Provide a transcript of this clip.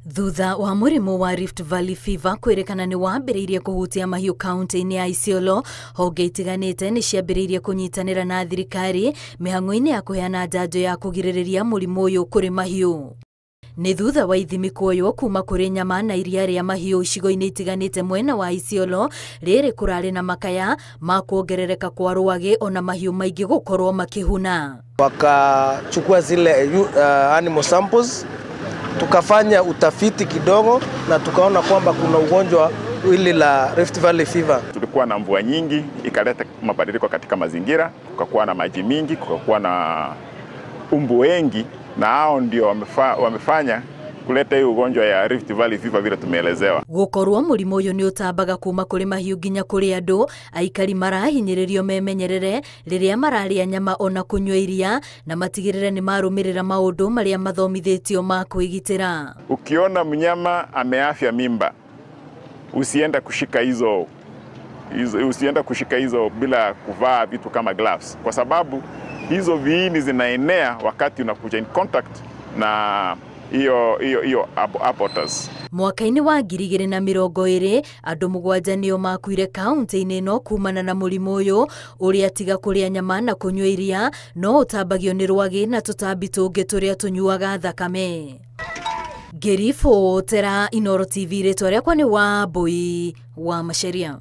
Thutha wa mũrimũ wa Rift Valley Fever kwĩrĩkana nĩ wambĩrĩirie kũhutia mahiũ kaunti-inĩ ya Isiolo, honge itiganĩte nĩ ciambĩrĩirie kũnyitanĩra na thirikari mĩhang'o-inĩ ya kũheana njanjo ya kũgirĩrĩria mũrimũ ũyũ kũrĩ mahiũ. Nĩ thutha wa ithimi kuoywo kuma kũrĩ nyama na iria rĩa mahiũ icigo-inĩ itiganĩte mwena wa Isiolo, rĩrĩ kũrarĩ na makaya ma kuongerereka kwa rwagĩ ona mahiũ maingĩ gũkorwo makĩhuna. Wakachukua zile animal samples, tukafanya utafiti kidogo na tukaona kwamba kuna ugonjwa hili la Rift Valley Fever. Tulikuwa na mvua nyingi, ikaleta mabadiliko katika mazingira, kukakuwa na maji mingi, kukakuwa na umbu wengi, na hao ndio wamefanya kuleta hii ugonjwa ya Rift Valley Fever vile tumeelezewa. Gukorwo mũrimũ ũyũ nĩ ũtambaga kuma kũrĩ mahiũ nginya kũrĩ andũ, aikari marahinyĩrĩrio memenyerere rĩrĩa mararĩa nyama ona kũnyua iria, na matigĩrĩre nĩ marũmĩrĩra maũndũ marĩa mathomithĩtio ma kwĩgitĩra. Ukiona mnyama ameafya mimba, usienda kushika hizo bila kuvaa vitu kama gloves, kwa sababu hizo viini zinaenea wakati unakuja in contact na iyo abortus. Mwaka-inĩ wa 2020 andũ 7 nĩo makuire kaunti-inĩ ĩno kumana na mũrimũ ũyũ ũrĩa tiga kũrĩa nyama na kũnyua iria no ũtambagio nĩ rwagĩ na tũtambi tũngĩ tũrĩa tũnyuaga thakame. Ngĩribotera Inooro TV, rĩtwa rĩakwa nĩ Wambui wa Macharia.